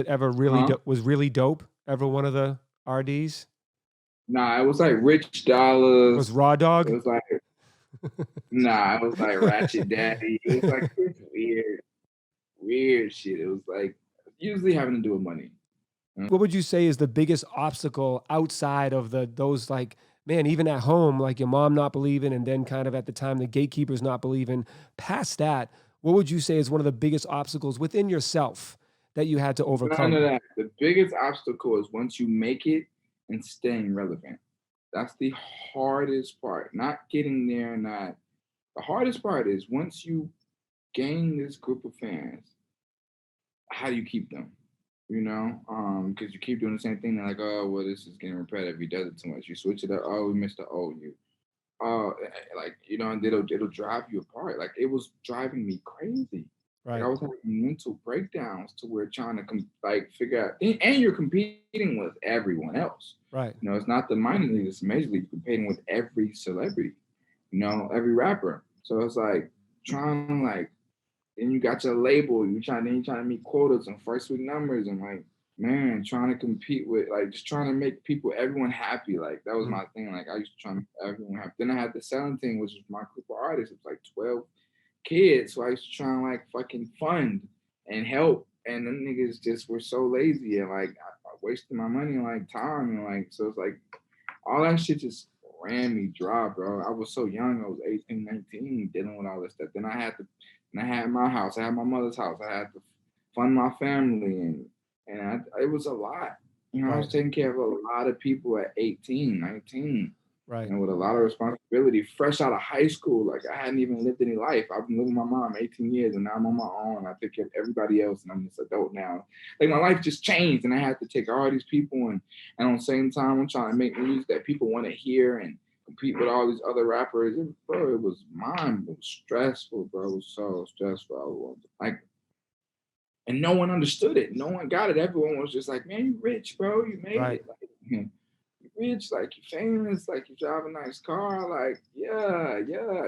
ever really? Was really dope? Ever one of the RDs? Nah, it was like Rich Dollars. Was Raw Dog? It was like nah, it was like Ratchet Daddy. It was like weird shit. It was like usually having to do with money. What would you say is the biggest obstacle outside of those like, man, even at home, like your mom not believing, and then kind of at the time the gatekeepers not believing? Past that, what would you say is one of the biggest obstacles within yourself that you had to overcome? None of that. The biggest obstacle is once you make it and staying relevant. That's the hardest part. Not getting there, the hardest part is once you gain this group of fans, how do you keep them? Because you keep doing the same thing. They're like, oh, well, this is getting repetitive. He does it too much. You switch it up. Oh, we missed the O. And it'll drive you apart. Like it was driving me crazy. Right. Like, I was having mental breakdowns to where trying to figure out, and you're competing with everyone else. Right. It's not the minor league, it's major league. You're competing with every celebrity, every rapper. So it's like trying to and you got your label, you're trying to meet quotas and first week numbers, and like, man, trying to compete with just trying to make everyone happy. Like that was my thing. Like I used to try to make everyone happy. Then I had the selling thing, which was my group of artists. It was like 12 kids, so I used to try and fucking fund and help. And them niggas just were so lazy and I wasted my money and time and so it's like all that shit just ran me dry, bro. I was so young. I was 18, 19, dealing with all this stuff. Then I had my house. I had my mother's house. I had to fund my family, and it was a lot. I was taking care of a lot of people at 18, 19. Right. And with a lot of responsibility, fresh out of high school. Like I hadn't even lived any life. I've been living with my mom 18 years, and now I'm on my own. I take care of everybody else, and I'm this adult now. Like my life just changed, and I had to take all these people, and on the same time, I'm trying to make music that people want to hear and compete with all these other rappers. It was stressful, bro. It was so stressful. And no one understood it. No one got it. Everyone was just like, man, you rich, bro. You made it. You rich, you famous, you drive a nice car. Yeah.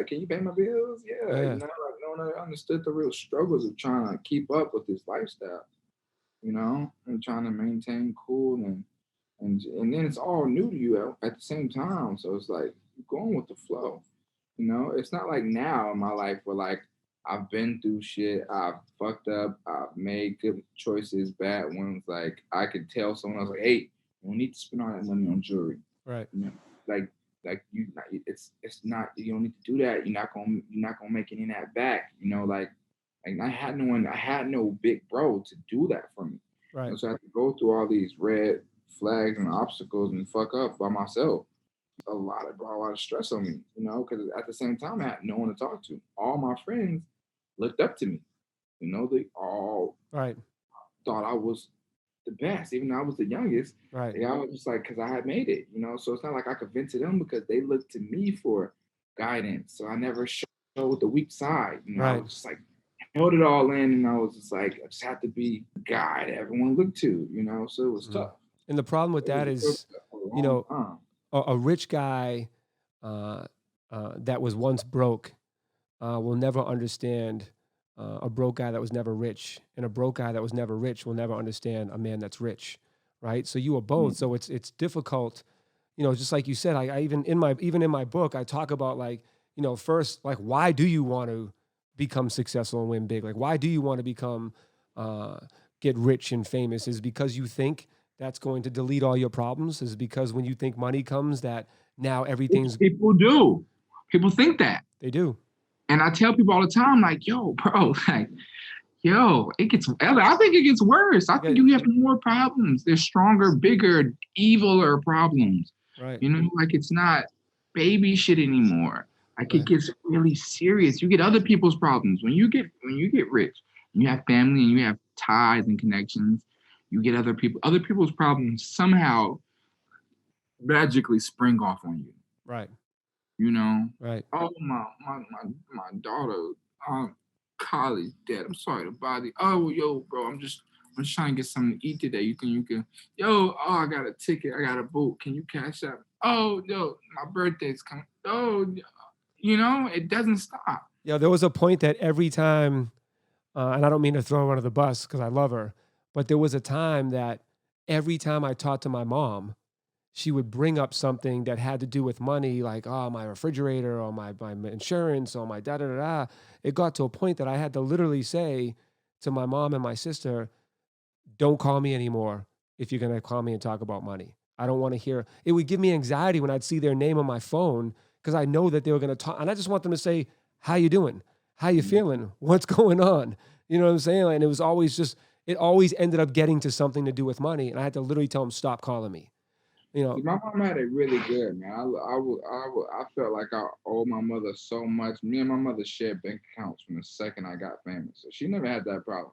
Can you pay my bills? Yeah. No one understood the real struggles of trying to keep up with this lifestyle, and trying to maintain cool and then it's all new to you at the same time. So it's like you're going with the flow. It's not like now in my life where I've been through shit, I've fucked up, I've made good choices, bad ones. I could tell someone else hey, you don't need to spend all that money on jewelry. Right. It's not, you don't need to do that. You're not gonna make any of that back. I had no big bro to do that for me. Right. And so I had to go through all these red flags and obstacles and fuck up by myself. Brought a lot of stress on me, because at the same time I had no one to talk to. All my friends looked up to me. They all thought I was the best, even though I was the youngest. Right. I was just because I had made it, so it's not like I could vent to them because they looked to me for guidance. So I never showed the weak side. I was just held it all in, and I was just I just had to be the guy that everyone looked to, so it was tough. And the problem with that is, you know, a rich guy that was once broke will never understand a broke guy that was never rich, and a broke guy that was never rich will never understand a man that's rich, right? So you are both. So it's difficult, you know. Just like you said, I even in my book, I talk about, like, you know, first, like, why do you want to become successful and win big? Like, why do you want to become get rich and famous? Is because you think that's going to delete all your problems? Is because when you think money comes, that now everything's... People do. People think that. They do. And I tell people all the time, like, yo, bro, like, yo, I think it gets worse. I think you have more problems. There's stronger, bigger, eviler problems. Right. You know, like, it's not baby shit anymore. Like, it gets really serious. You get other people's problems. When you get rich, and you have family and you have ties and connections, you get other people's problems somehow magically spring off on you. Right. You know? Right. Oh, my daughter, college debt. I'm sorry to bother you. Oh, yo, bro, I'm just trying to get something to eat today. You can, I got a ticket. I got a boot. Can you cash out? Oh, yo, my birthday's coming. Oh, you know, it doesn't stop. Yeah, there was a point that every time, and I don't mean to throw her under the bus because I love her, but there was a time that every time I talked to my mom, she would bring up something that had to do with money, like, oh, my refrigerator or my insurance or my da-da-da-da. It got to a point that I had to literally say to my mom and my sister, don't call me anymore if you're going to call me and talk about money. I don't want to hear. It would give me anxiety when I'd see their name on my phone because I know that they were going to talk. And I just want them to say, how you doing? How you feeling? What's going on? You know what I'm saying? And it was always just, it always ended up getting to something to do with money. And I had to literally tell them, stop calling me. You know, my mom had it really good, man. I felt like I owed my mother so much. Me and my mother shared bank accounts from the second I got famous, so she never had that problem.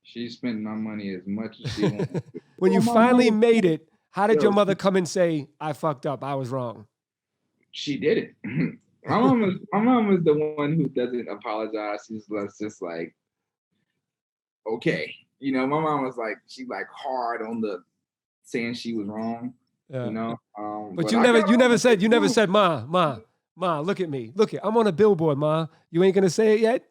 She spent my money as much as she wanted. When you finally made it, how did your mother come and say, I fucked up, I was wrong? She did it. My mom was the one who doesn't apologize. She's just like, okay, you know. My mom was like, she like hard on the saying she was wrong. Yeah. You know, but you never said, Ma, look at me. I'm on a billboard, Ma. You ain't gonna say it yet?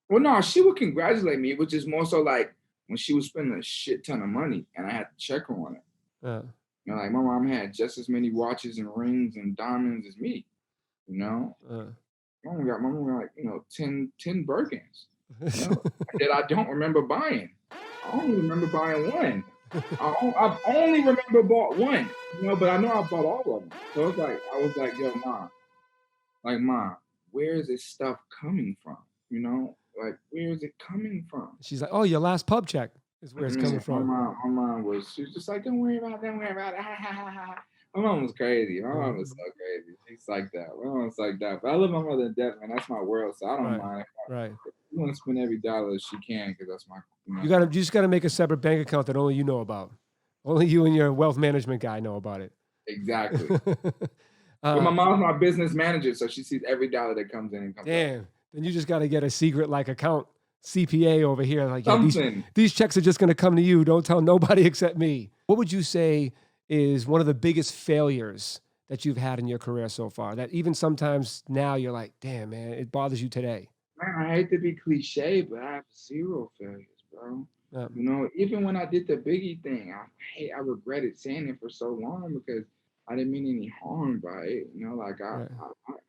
Well, no, she would congratulate me, which is more so like when she was spending a shit ton of money and I had to check her on it. You know, like my mom had just as many watches and rings and diamonds as me. You know, my mom got like, you know, 10 Birkins. You know, that I don't remember buying. I only remember buying one. I only remember bought one, you know, but I know I bought all of them. So it's like, I was like, yo, Ma, where is this stuff coming from? You know, like, where is it coming from? She's like, oh, your last pub check is where it's coming from. My mom she was just like, don't worry about it. My mom was crazy. My mom was so crazy. She's like that. My mom was like that. But I love my mother to death, man. That's my world, so I don't mind. Right. You want to spend every dollar she can because that's my. You You just gotta make a separate bank account that only you know about. Only you and your wealth management guy know about it. Exactly. But my mom's my business manager, so she sees every dollar that comes in and comes out. Damn. Then you just gotta get a secret like account CPA over here. Like, yeah, these checks are just gonna come to you. Don't tell nobody except me. What would you say is one of the biggest failures that you've had in your career so far? That even sometimes now you're like, damn, man, it bothers you today. Man, I hate to be cliche, but I have 0 failures, bro. Yeah. You know, even when I did the Biggie thing, I regretted saying it for so long because I didn't mean any harm by it. You know, like I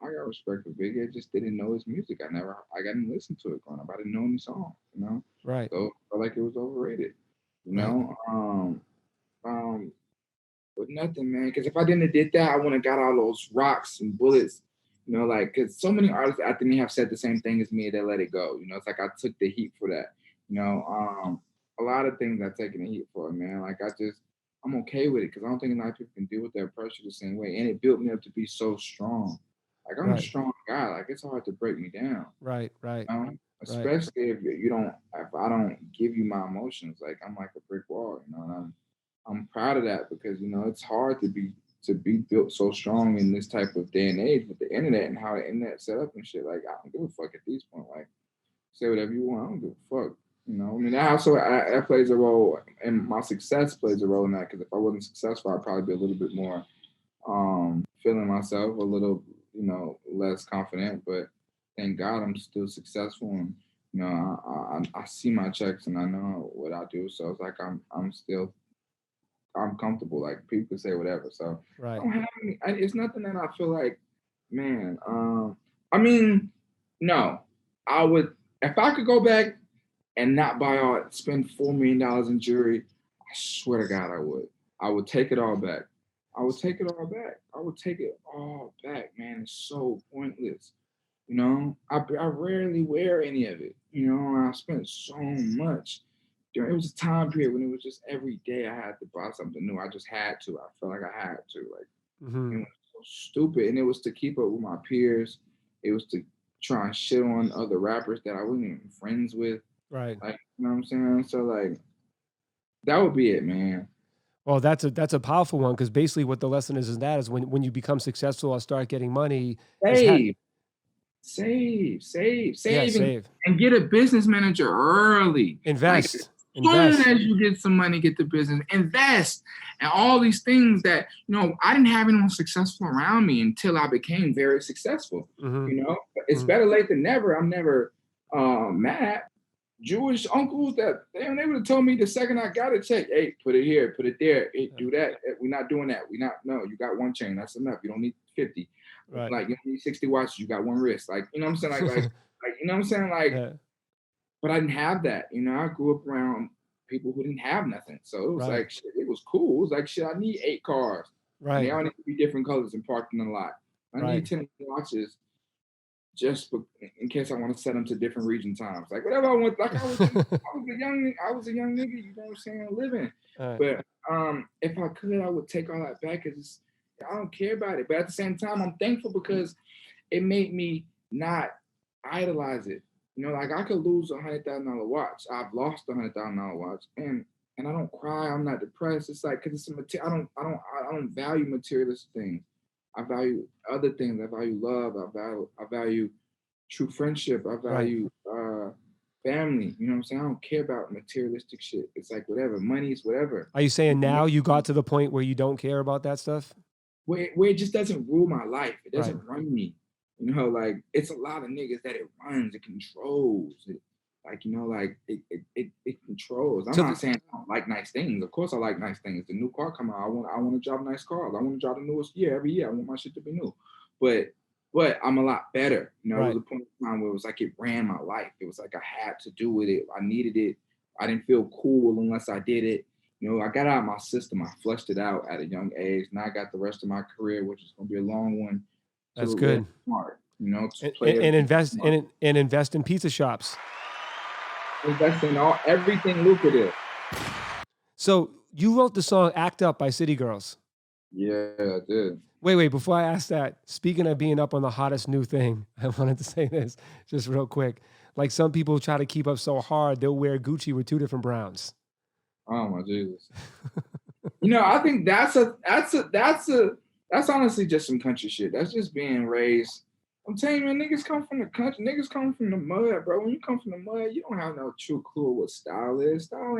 got respect for Biggie. I just didn't know his music. I didn't listen to it growing up. I didn't know any songs. You know, right? So I felt like it was overrated. You know, but nothing, man. Because if I didn't have did that, I wouldn't have got all those rocks and bullets. You know, like, because so many artists after me have said the same thing as me, they let it go. You know, it's like I took the heat for that. You know, a lot of things I've taken the heat for, man. Like, I'm okay with it because I don't think a lot of people can deal with that pressure the same way. And it built me up to be so strong. Like, I'm a strong guy. Like, it's hard to break me down. Right. You know? Especially if I don't give you my emotions. Like, I'm like a brick wall, you know, and I'm proud of that because, you know, it's hard to be built so strong in this type of day and age with the internet and how the internet set up and shit. Like, I don't give a fuck at this point. Like, say whatever you want. I don't give a fuck. You know, I mean, that plays a role, and my success plays a role in that. Because if I wasn't successful, I'd probably be a little bit more feeling myself, a little, less confident. But thank God I'm still successful, and I see my checks and I know what I do. So it's like I'm comfortable. Like people can say whatever. So Right. I don't have any. It's nothing that I feel like, man. I mean, no, I would if I could go back and not spend $4 million in jewelry. I swear to God, I would. I would take it all back. I would take it all back. I would take it all back, man. It's so pointless. I rarely wear any of it. I spent so much. It was a time period when it was just every day I had to buy something new. I just had to. I felt like I had to. Like, it was so stupid. And it was to keep up with my peers. It was to try and shit on other rappers that I wasn't even friends with. Right. Like, you know what I'm saying? So like, that would be it, man. Well, that's a powerful one, because basically what the lesson is when you become successful or start getting money, Save, save. and get a business manager early. Invest. As soon as you get some money, get the business, invest, and all these things that I didn't have anyone successful around me until I became very successful. It's better late than never. I'm never mad. Jewish uncles that they would have told me the second I got a check, hey, put it here, put it there, hey, do that. We're not doing that. No, you got one chain, that's enough. You don't need 50. Right. Like you don't need 60 watches, you got one wrist. Like, you know what I'm saying? Like you know what I'm saying? Like, Yeah. But I didn't have that. I grew up around people who didn't have nothing. So it was like shit, it was cool. It was like shit, I need 8 cars. Right. They all need to be different colors and parked in the lot. I need 10 watches just in case I want to set them to different region times. Like whatever I want. Like I was a young nigga, you know what I'm saying, living. Right. But if I could, I would take all that back, because I don't care about it. But at the same time, I'm thankful because it made me not idolize it. Like I could lose $100,000 watch. I've lost $100,000 watch, and I don't cry. I'm not depressed. It's like, because it's I don't value materialistic things. I value other things. I value love. I value true friendship. I value family. You know what I'm saying? I don't care about materialistic shit. It's like whatever. Money is whatever. Are you saying now you got to the point where you don't care about that stuff? Where it just doesn't rule my life. It doesn't run me. Like it's a lot of niggas that it runs, it controls. Like, it controls. I'm not saying I don't like nice things. Of course I like nice things. The new car come out, I want to drive nice cars. I want to drive the newest year every year. I want my shit to be new. But I'm a lot better. It was a point in time where it was like it ran my life. It was like I had to do with it. I needed it. I didn't feel cool unless I did it. I got out of my system. I flushed it out at a young age. Now I got the rest of my career, which is gonna be a long one. That's good. Smart, and invest in pizza shops. Invest in everything lucrative. So you wrote the song "Act Up" by City Girls. Yeah, I did. Wait, before I ask that, speaking of being up on the hottest new thing, I wanted to say this just real quick. Like some people try to keep up so hard, they'll wear Gucci with 2 different browns. Oh my Jesus. I think that's honestly just some country shit. That's just being raised. I'm telling you, man, niggas come from the country. Niggas come from the mud, bro. When you come from the mud, you don't have no true clue what style is. Style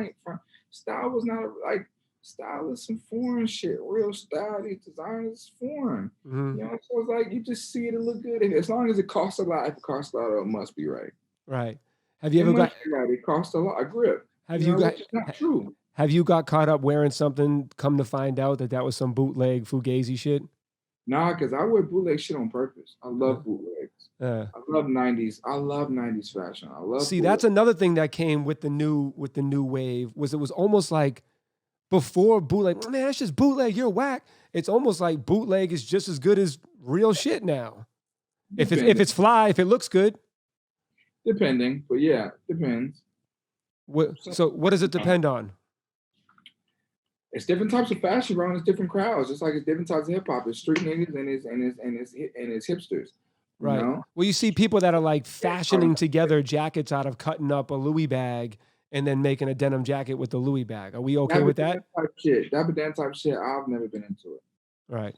is some foreign shit. Real style, these designers foreign. Mm-hmm. So it's like you just see it and look good. As long as it costs a lot, if it costs a lot, it must be right. Right. Have you ever got? It costs a lot. A grip. Have you got? Not true. Have you got caught up wearing something? Come to find out that was some bootleg Fugazi shit. Nah, because I wear bootleg shit on purpose. I love bootlegs. I love 90s. I love 90s fashion. I love. See, that's another thing that came with the new wave. It was almost like before bootleg. Man, that's just bootleg. You're whack. It's almost like bootleg is just as good as real shit now. If it's fly, if it looks good. Depending, but yeah, depends. So what does it depend on? It's different types of fashion around. It's different crowds. Just like it's different types of hip hop. It's street niggas and it's hipsters. Right. Well, you see people that are like fashioning together jackets out of cutting up a Louis bag and then making a denim jacket with the Louis bag. Are we okay with that? Type shit. That type shit. I've never been into it. Right.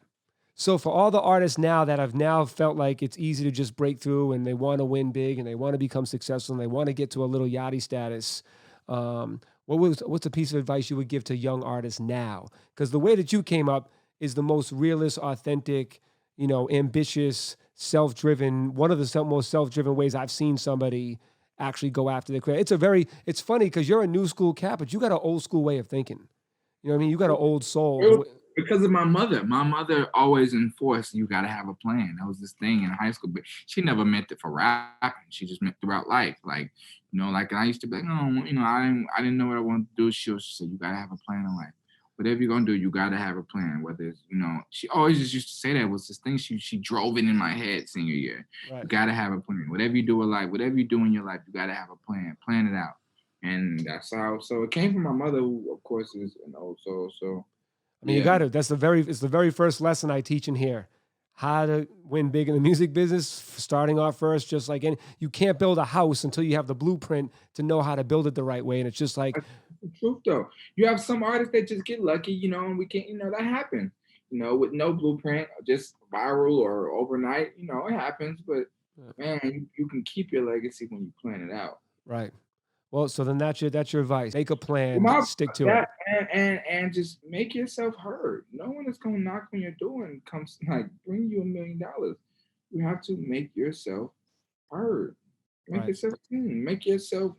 So for all the artists now that have now felt like it's easy to just break through and they want to win big and they want to become successful and they want to get to a Lil Yachty status, what's a piece of advice you would give to young artists now? Because the way that you came up is the most realist, authentic, ambitious, self-driven, one of the most self-driven ways I've seen somebody actually go after their career. It's funny because you're a new school cat, but you got an old school way of thinking. You know what I mean? You got an old soul. Because of my mother. My mother always enforced you got to have a plan. That was this thing in high school, but she never meant it for rapping. She just meant throughout life. Like, like I used to be like, I didn't know what I wanted to do. She said, you got to have a plan in life. Whatever you're going to do, you got to have a plan. Whether it's, she always just used to say that was this thing. She drove it in my head senior year. Right. You got to have a plan. Whatever you do in life, whatever you do in your life, you got to have a plan. Plan it out. And that's how, so it came from my mother, who of course is an old soul. So, I mean, you got it. It's the very first lesson I teach in here. How to win big in the music business, starting off first, just like you can't build a house until you have the blueprint to know how to build it the right way. And it's just like, that's the truth though. You have some artists that just get lucky, and we can't, that happens, with no blueprint, just viral or overnight, it happens. But man, you can keep your legacy when you plan it out. Right. Well, so then that's your advice. Make a plan, stick to it. And just make yourself heard. No one is going to knock on your door and comes bring you $1 million. You have to make yourself heard. Make yourself seen. Make yourself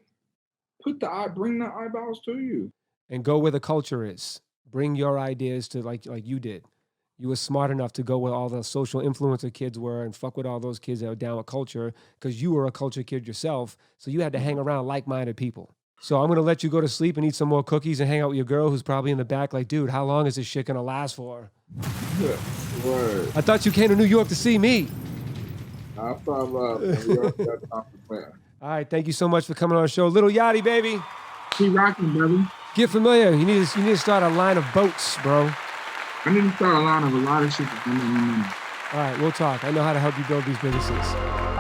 bring the eyeballs to you. And go where the culture is. Bring your ideas to like you did. You were smart enough to go where all the social influencer kids were and fuck with all those kids that are down with culture because you were a culture kid yourself. So you had to hang around like-minded people. So I'm going to let you go to sleep and eat some more cookies and hang out with your girl who's probably in the back like, dude, how long is this shit going to last for? Yeah, word. I thought you came to New York to see me. I'm from New York. All right, thank you so much for coming on the show. Lil Yachty, baby. Keep rocking, brother. Get familiar. You need to start a line of boats, bro. I need to start a lot of shit. All right, we'll talk. I know how to help you build these businesses.